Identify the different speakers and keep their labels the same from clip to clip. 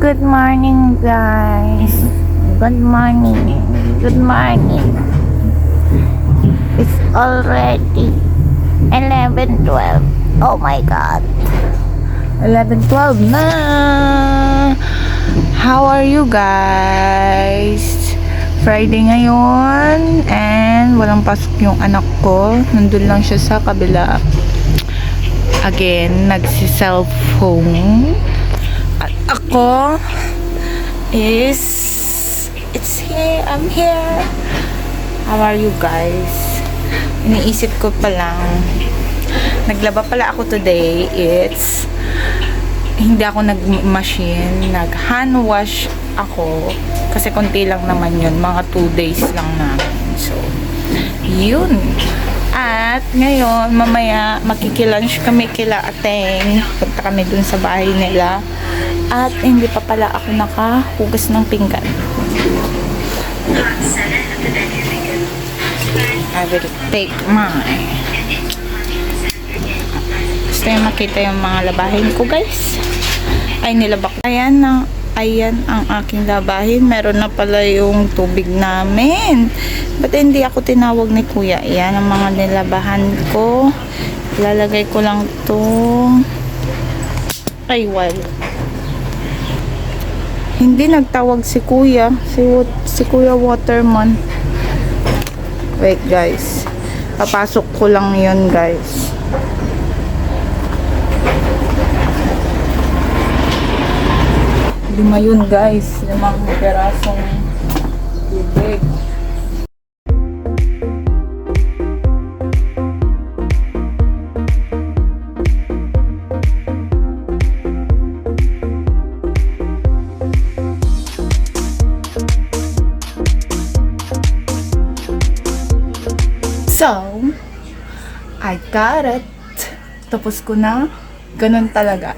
Speaker 1: Good morning, guys. Good morning. Good morning. It's already 11:12. Oh my God. 11:12 na. How are you guys? Friday ngayon and walang pasok yung anak ko. Nandun lang siya sa kabila. Again, nagsi-cellphone. At ako it's here. I'm here. How are you guys? Iniisip ko pa lang. Naglaba pala ako today. Hindi ako nag-machine. Nag-hand wash ako. Kasi konti lang naman yun. Mga 2 days lang namin. So, yun. At ngayon, mamaya makikilunch kami kila Ateng. Punta kami dun sa bahay nila. At hindi pa pala ako nakahugas ng pinggan. I will take mine. Gusto yung makita yung mga labahin ko, guys. Ay, nilabak. Ayan ang aking labahin. Meron na pala yung tubig namin. Ba't hindi ako tinawag ni Kuya? Ayan ang mga nilabahan ko. Lalagay ko lang to. Ay, well. Hindi nagtawag si Kuya. Si Kuya Waterman. Wait, guys. Papasok ko lang yun, guys. Lima yun, guys. 5 perasong tubig. So, I got it. Tapos ko na. Ganun talaga.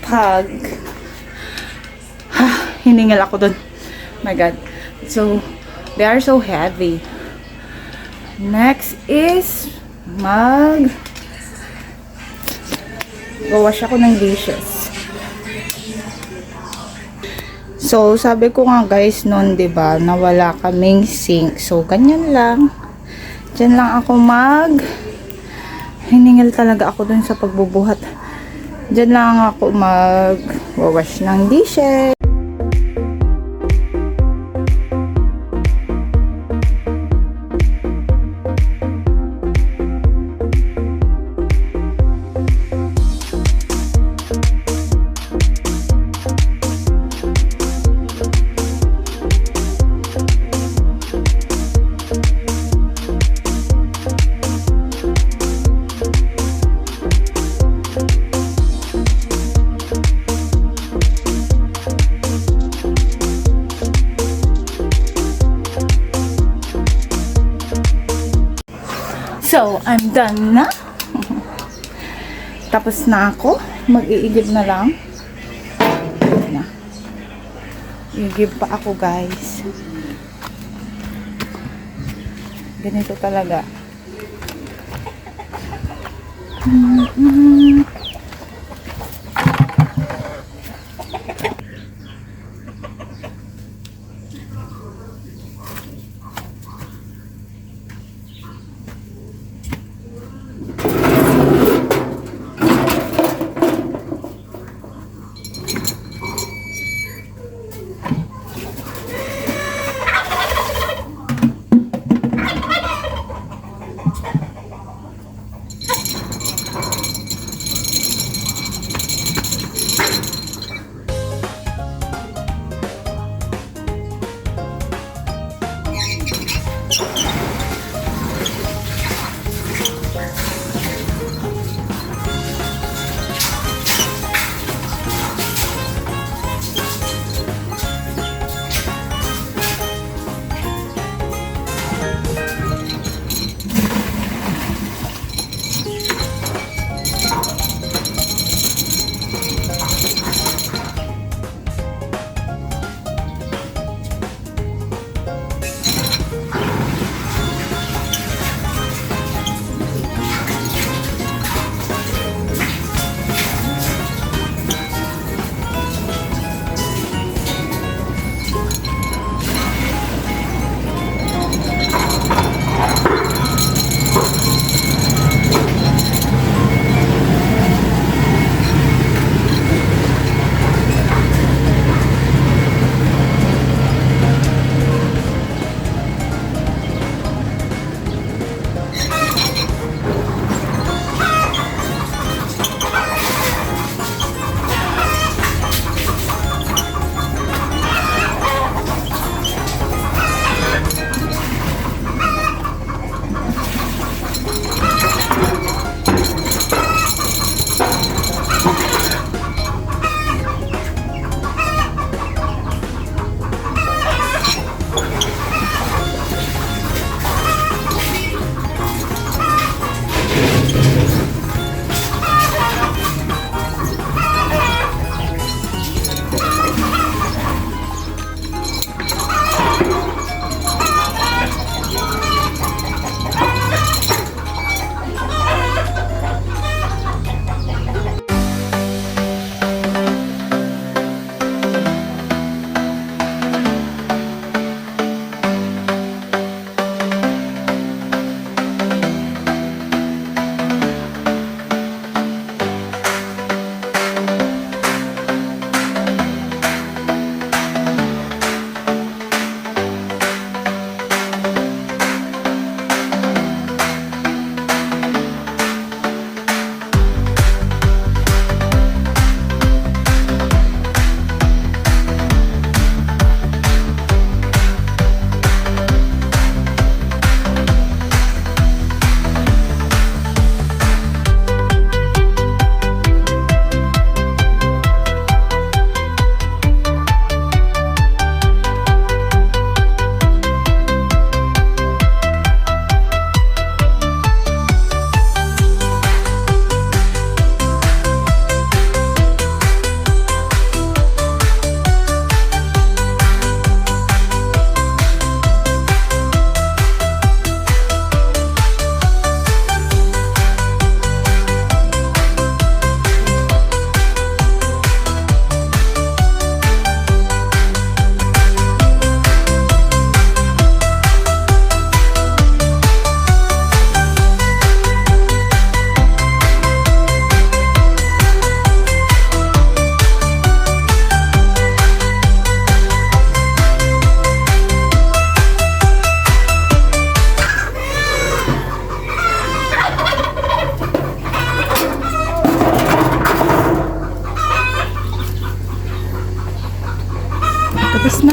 Speaker 1: Pag hiningal ako dun. My God. So, they are so heavy. Next is wash ako ng dishes. So, sabi ko nga guys noon, 'di ba, na wala kaming sink. So, ganyan lang. Diyan lang ako hiningal talaga ako dun sa pagbubuhat. Diyan lang ako wash ng dishes. So, I'm done na. Tapos na ako. Mag-iigib na lang. Na. Iigib pa ako, guys. Ganito talaga.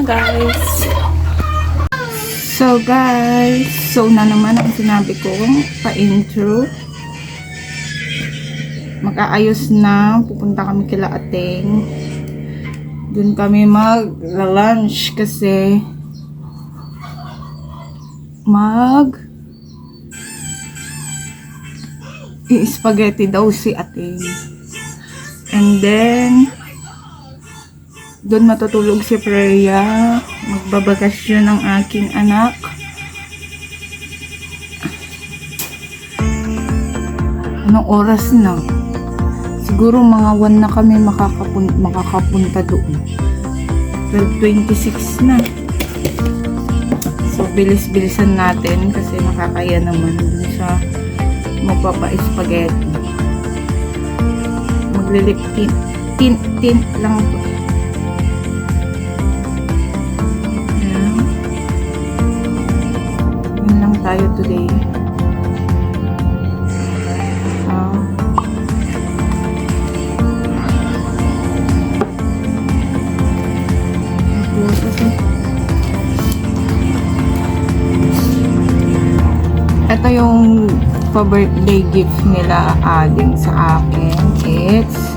Speaker 1: guys. So guys, na naman ang sinabi ko pa-intro. Mag-aayos na, pupunta kami kila Ateng. Doon kami mag-lunch kasi i-spaghetti daw si Ateng. And then doon matutulog si Freya. Magbabakasyon ng aking anak. Anong oras na? Siguro mga 1 na kami makakapunta doon. 12:26 na. So bilis-bilisan natin kasi nakakaya naman dun sa magpapa-spaghetti. Maglilip tint lang to. Yan lang tayo today. Ito yung pa-birthday gift nila adding sa akin. It's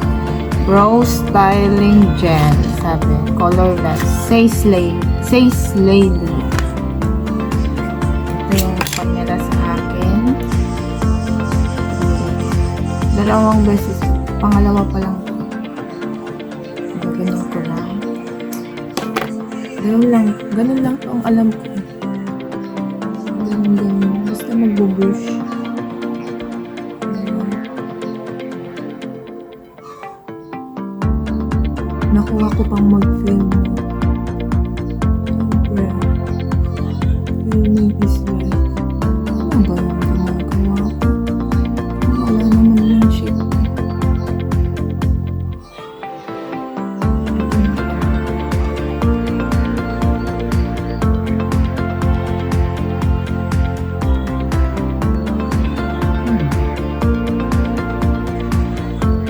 Speaker 1: Rose Styling Gel. Sabi, colorless. Says lady. Ito yung pa nila sa akin. Dalawang beses. Pangalawa pa lang ito. Ganun ko lang. Ganun lang ito ang alam ko. Ganun. Basta mag-brush. Nakuha ko pang mag-film. Siyempre. Filming is life. Ano ba yung ginagawa ko? Wala naman yung shit.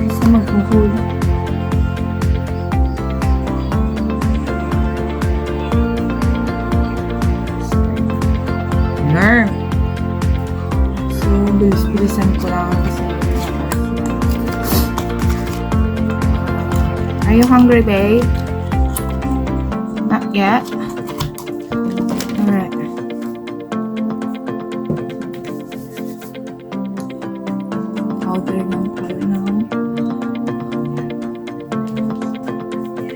Speaker 1: Basta maghuhuli. So, bilis-bilisan ko lang kasi. Are you hungry, babe? Not yet? Alright. Powder ng palong.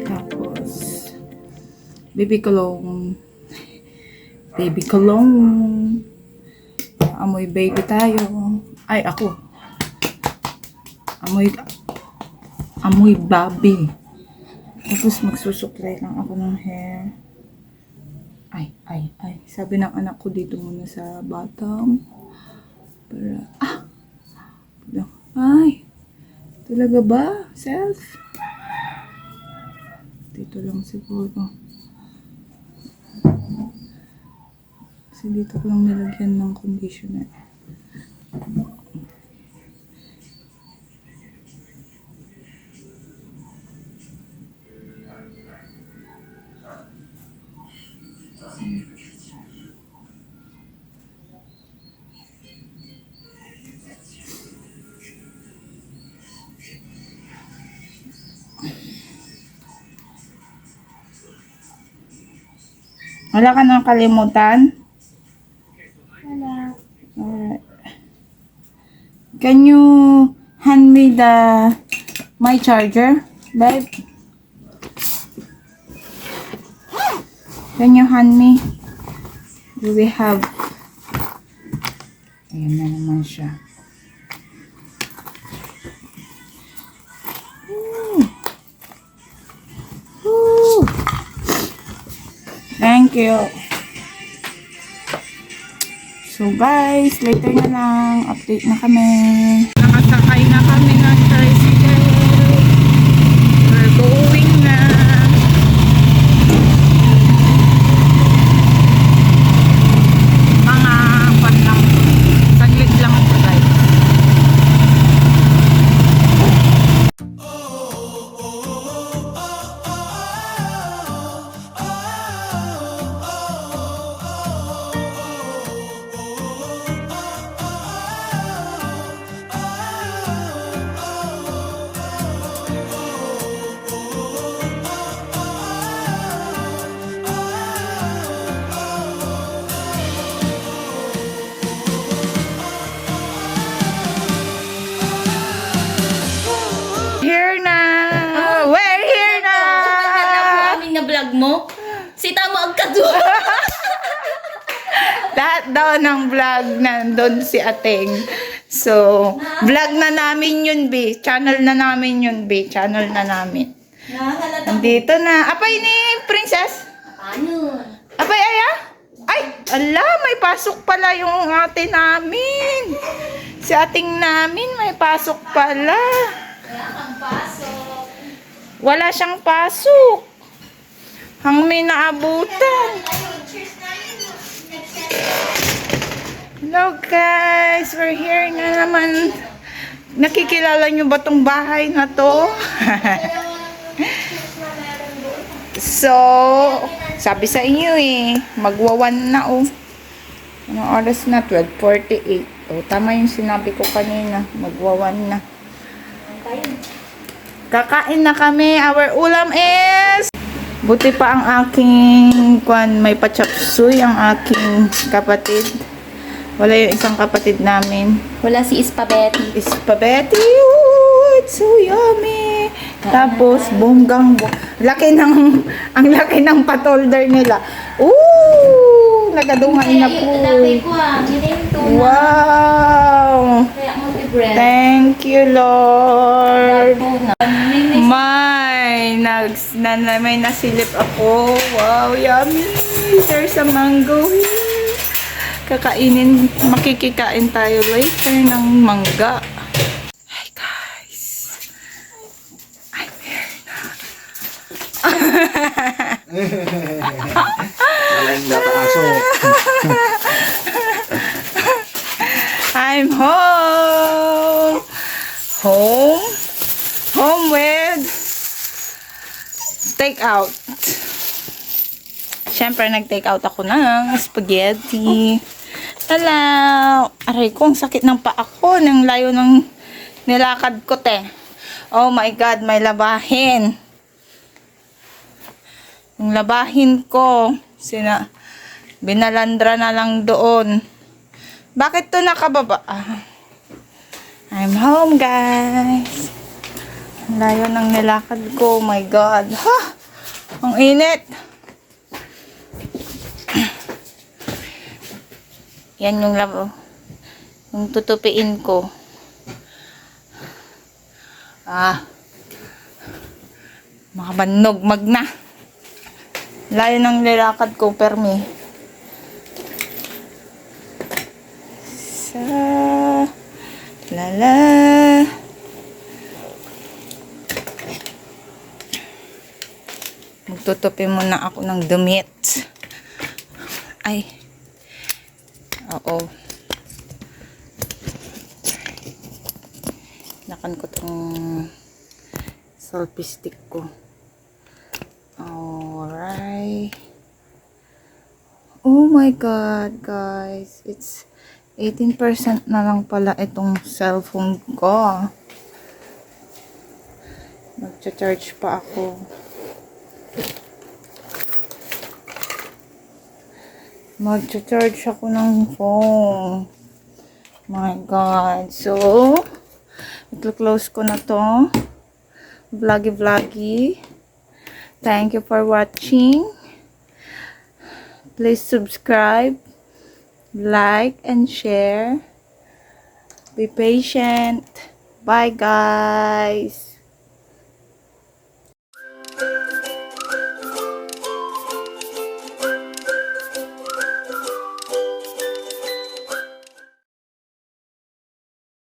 Speaker 1: Tapos, baby cologne. Baby cologne. Amoy baby tayo. Ay, ako. Amoy baby. Tapos magsusuklay lang ako ng hair. Ay. Sabi ng anak ko dito muna sa bottom. Para, ay. Talaga ba? Self? Dito lang siguro. Kasi dito ko lang nilagyan ng conditioner. Wala ka nang kalimutan? Alright. Can you hand me my charger, babe? Can you hand me? Do we have? Ayan na naman siya. Thank you. So guys, later na lang. Update na kami. Nakasakay na kami ng tricycle. We're going na. Mga pan lang. Saglit lang ito guys.
Speaker 2: mo? Sita mo ang kadwa.
Speaker 1: Lahat daw ng vlog nandun si Ateng. So, vlog na namin yun, be. Channel na namin yun, be. Channel na namin.
Speaker 2: Nakakalata.
Speaker 1: Nandito na. Apay ni Princess?
Speaker 2: Paano?
Speaker 1: Apay, aya? Ay, ala, may pasok pala yung ate namin. Si ating namin, may pasok pala.
Speaker 2: Kaya kang pasok.
Speaker 1: Wala siyang pasok. Hang may naabutan.
Speaker 2: Ayun, cheers na yun.
Speaker 1: Hello guys, we're here na naman. Nakikilala nyo ba tong bahay na to? So, sabi sa inyo eh, magwawan na oh. Anong oras na? 12:48. Oh, tama yung sinabi ko kanina, magwawan na. Kakain na kami. Our ulam is... Buti pa ang aking may pa-chapsuy ang aking kapatid. Wala yung isang kapatid namin.
Speaker 2: Wala si Spaghetti.
Speaker 1: Spaghetti. Ooh, it's so yummy. Tapos, ang laki ng patolder nila. Ooh, nagadungan na po.
Speaker 2: Laki ko Ginento na.
Speaker 1: Wow.
Speaker 2: Kaya multi-bread.
Speaker 1: Thank you, Lord.
Speaker 2: May
Speaker 1: May nasilip ako. Wow, yummy. There's a mango here. Makikikain tayo later ng mangga. Hi guys. I'm here na.
Speaker 3: Alang nakapasok.
Speaker 1: I'm home. Home with take out. Siyempre, nag-take out ako ng spaghetti. Hello! Aray ko, ang sakit ng paa ko. Nang layo ng nilakad ko, te. Oh my God, may labahin. Yung labahin ko, binalandra na lang doon. Bakit to nakababa? I'm home, guys. Ang layo ng nilakad ko. Oh my God. Ha! Ang init. Yan yung yung tutupiin ko. Makabannog magna. Layo ng nilakad ko, permi. Lala. Magtutupi muna ako ng damit. Ay. Oo. Nakan ko tong selfie stick ko. Alright. Oh my God, guys. It's 18% na lang pala itong cellphone ko. Magcha-charge pa ako. Magcha-charge ako ng phone. My God. So, i-close ko na to. Vloggy. Thank you for watching. Please subscribe, like, and share. Be patient. Bye, guys.